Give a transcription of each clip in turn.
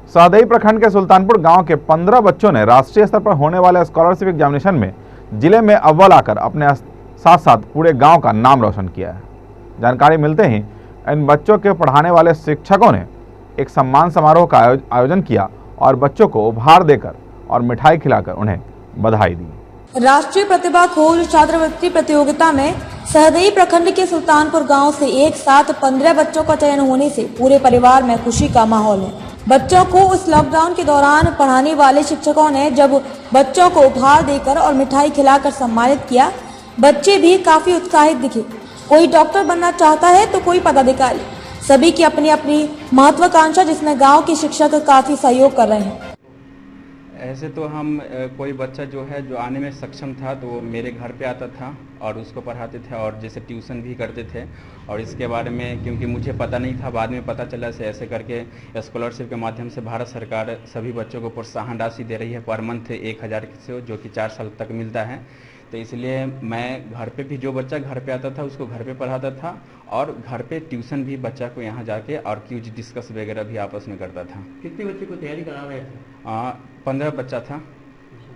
सौदेई प्रखंड के सुल्तानपुर गांव के 15 बच्चों ने राष्ट्रीय स्तर पर होने वाले स्कॉलरशिप एग्जामिनेशन में जिले में अव्वल आकर अपने साथ साथ पूरे गांव का नाम रोशन किया है। जानकारी मिलते ही इन बच्चों के पढ़ाने वाले शिक्षकों ने एक सम्मान समारोह का आयोजन किया और बच्चों को उपहार देकर और मिठाई खिलाकर उन्हें बधाई दी। राष्ट्रीय प्रतिभा खोज छात्रवृत्ति प्रतियोगिता में सहदेई प्रखंड के सुल्तानपुर गांव से एक साथ 15 बच्चों का चयन होने से पूरे परिवार में खुशी का माहौल है। बच्चों को उस लॉकडाउन के दौरान पढ़ाने वाले शिक्षकों ने जब बच्चों को उपहार देकर और मिठाई खिलाकर सम्मानित किया, बच्चे भी काफी उत्साहित दिखे। कोई डॉक्टर बनना चाहता है तो कोई पदाधिकारी, सभी की अपनी अपनी महत्वाकांक्षा, जिसमें गांव के शिक्षक काफी सहयोग कर रहे हैं। ऐसे तो हम कोई बच्चा जो है जो आने में सक्षम था तो वो मेरे घर पे आता था और उसको पढ़ाते थे और जैसे ट्यूशन भी करते थे। और इसके बारे में क्योंकि मुझे पता नहीं था, बाद में पता चला से ऐसे करके स्कॉलरशिप के माध्यम से भारत सरकार सभी बच्चों को प्रोत्साहन राशि दे रही है पर मंथ 1000 से, जो कि 4 साल तक मिलता है। तो इसलिए मैं घर पे भी जो बच्चा घर पे आता था उसको घर पे पढ़ाता था और घर पे ट्यूशन भी बच्चा को यहाँ जाके और क्यूज डिस्कस वगैरह भी आपस में करता था। कितने बच्चे को तैयारी करा रहे थे? 15 बच्चा था।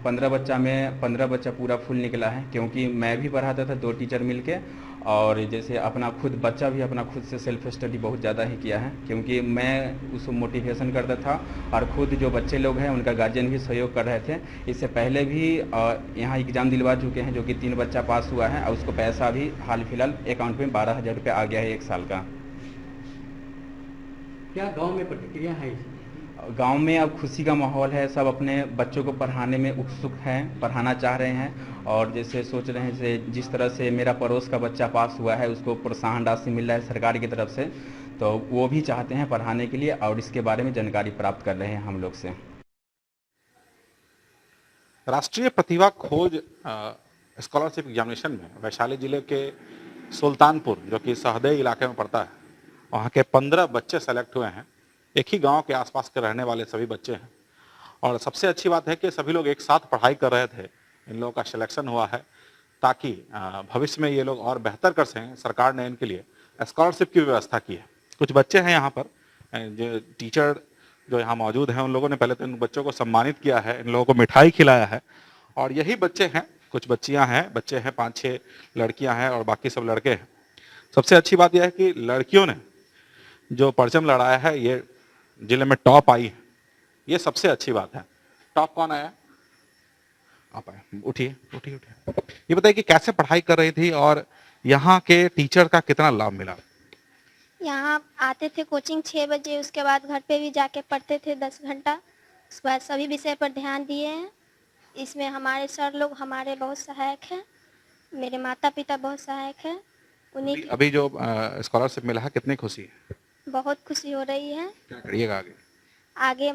15 बच्चा में 15 बच्चा पूरा फुल निकला है, क्योंकि मैं भी पढ़ाता था 2 टीचर मिलके। और जैसे अपना खुद बच्चा भी अपना खुद से सेल्फ स्टडी बहुत ज़्यादा ही किया है, क्योंकि मैं उसको मोटिवेशन करता था और खुद जो बच्चे लोग हैं उनका गार्जियन भी सहयोग कर रहे थे। इससे पहले भी यहाँ एग्ज़ाम दिलवा चुके हैं, जो कि 3 बच्चा पास हुआ है और उसको पैसा भी हाल फिलहाल अकाउंट में 12,000 रुपये आ गया है 1 साल का। क्या गांव में प्रतिक्रिया है? गांव में अब खुशी का माहौल है, सब अपने बच्चों को पढ़ाने में उत्सुक हैं, पढ़ाना चाह रहे हैं। और जैसे सोच रहे हैं से जिस तरह से मेरा पड़ोस का बच्चा पास हुआ है उसको प्रोत्साहन राशि मिल रहा है सरकार की तरफ से, तो वो भी चाहते हैं पढ़ाने के लिए और इसके बारे में जानकारी प्राप्त कर रहे हैं हम लोग से। राष्ट्रीय प्रतिभा खोज स्कॉलरशिप एग्जामिनेशन में वैशाली जिले के सुल्तानपुर, जो कि सहदेई इलाके में पड़ता है, वहाँ के 15 बच्चे सेलेक्ट हुए हैं। एक ही गांव के आसपास के रहने वाले सभी बच्चे हैं और सबसे अच्छी बात है कि सभी लोग एक साथ पढ़ाई कर रहे थे। इन लोगों का सिलेक्शन हुआ है ताकि भविष्य में ये लोग और बेहतर कर सकें। सरकार ने इनके लिए स्कॉलरशिप की व्यवस्था की है। कुछ बच्चे हैं यहाँ पर, जो टीचर जो यहाँ मौजूद हैं, उन लोगों ने पहले तो इन बच्चों को सम्मानित किया है, इन लोगों को मिठाई खिलाया है। और यही बच्चे हैं, कुछ बच्चियाँ हैं, बच्चे हैं, 5-6 लड़कियाँ हैं और बाकी सब लड़के हैं। सबसे अच्छी बात यह है कि लड़कियों ने जो परचम लड़ाया है ये जिले में टॉप आई है, ये सबसे अच्छी बात है। टॉप कौन आया? आप आए, उठिए उठिए उठिए। ये बताइए कि कैसे पढ़ाई कर रही थी और यहाँ के टीचर का कितना लाभ मिला? यहाँ आते थे कोचिंग 6 बजे, उसके बाद घर पे भी जाके पढ़ते थे 10 घंटा। उसके बाद सभी विषय पर ध्यान दिए हैं। इसमें हमारे सर लोग हमारे बहुत सहायक हैं, मेरे माता पिता बहुत सहायक हैं। उन्हीं अभी जो स्कॉलरशिप मिला है, कितनी खुशी है? बहुत खुशी हो रही है। क्या करिएगा आगे? आगे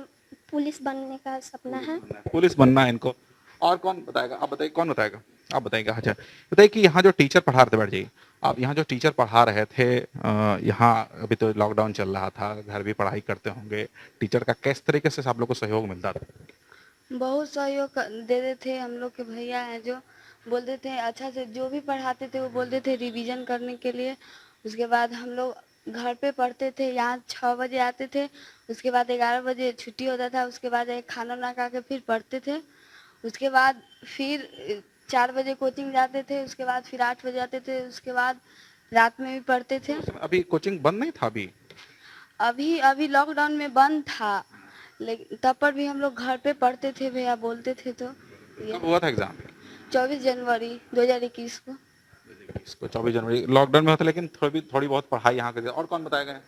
पुलिस बनने का सपना है। पुलिस बनना है इनको। और कौन बताएगा? आप बताइए, कौन बताएगा? आप बताइएगा। अच्छा बताइए कि यहाँ जो टीचर पढ़ा रहे थे, बैठ जाइए आप, यहाँ जो टीचर पढ़ा रहे थे, यहाँ अभी तो लॉकडाउन चल रहा था, घर भी पढ़ाई करते होंगे, टीचर का किस तरीके से आप लोग को सहयोग मिलता था? बहुत सहयोग दे देते थे। हम लोग के भैया हैं जो बोलते थे अच्छा से, जो भी पढ़ाते थे वो बोलते थे रिवीजन करने के लिए। उसके बाद हम लोग घर पे पढ़ते थे। यहाँ 6 बजे आते थे, उसके बाद 11 बजे छुट्टी होता था। उसके बाद एक खाना बना खा के फिर पढ़ते थे। उसके बाद फिर 4 बजे कोचिंग जाते थे। उसके बाद फिर 8 बजे आते थे। उसके बाद रात में भी पढ़ते थे। अभी कोचिंग बंद नहीं था? अभी लॉकडाउन में बंद था, लेकिन तब पर भी हम लोग घर पे पढ़ते थे। भैया बोलते थे। तो कब हुआ था एग्जाम? 24 जनवरी 2021 को। इसको 24 जनवरी लॉकडाउन में होता, लेकिन थोड़ी बहुत पढ़ाई यहाँ कर। और कौन बताएगा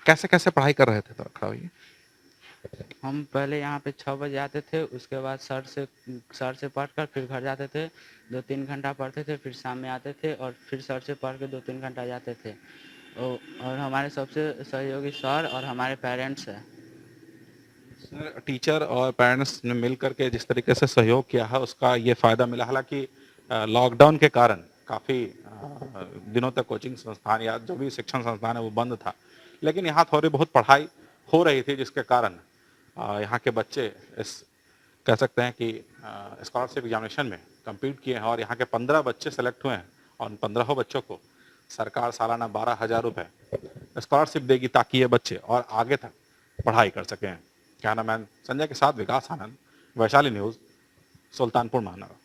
कैसे कैसे पढ़ाई कर रहे थे? तो खड़ा होइए। हम पहले यहाँ पे 6 बजे आते थे, उसके बाद सर से पढ़कर फिर घर जाते थे, 2-3 घंटा पढ़ते थे, फिर शाम में आते थे और फिर सर से पढ़ के 2-3 घंटा जाते थे। और हमारे सबसे सहयोगी सर और हमारे पेरेंट्स हैं। टीचर और पेरेंट्स ने मिल करके जिस तरीके से सहयोग किया है उसका ये फायदा मिला। हालांकि लॉकडाउन के कारण काफ़ी दिनों तक कोचिंग संस्थान या जो भी शिक्षण संस्थान है वो बंद था, लेकिन यहाँ थोड़ी बहुत पढ़ाई हो रही थी, जिसके कारण यहाँ के बच्चे इस कह सकते हैं कि स्कॉलरशिप एग्जामिनेशन में कम्पीट किए हैं और यहाँ के 15 बच्चे सेलेक्ट हुए हैं और उन 15 बच्चों को सरकार सालाना 12,000 रुपये स्कॉलरशिप देगी ताकि ये बच्चे और आगे तक पढ़ाई कर सकें। कैमरामैन संजय के साथ विकास आनंद, वैशाली न्यूज़, सुल्तानपुर महानगर।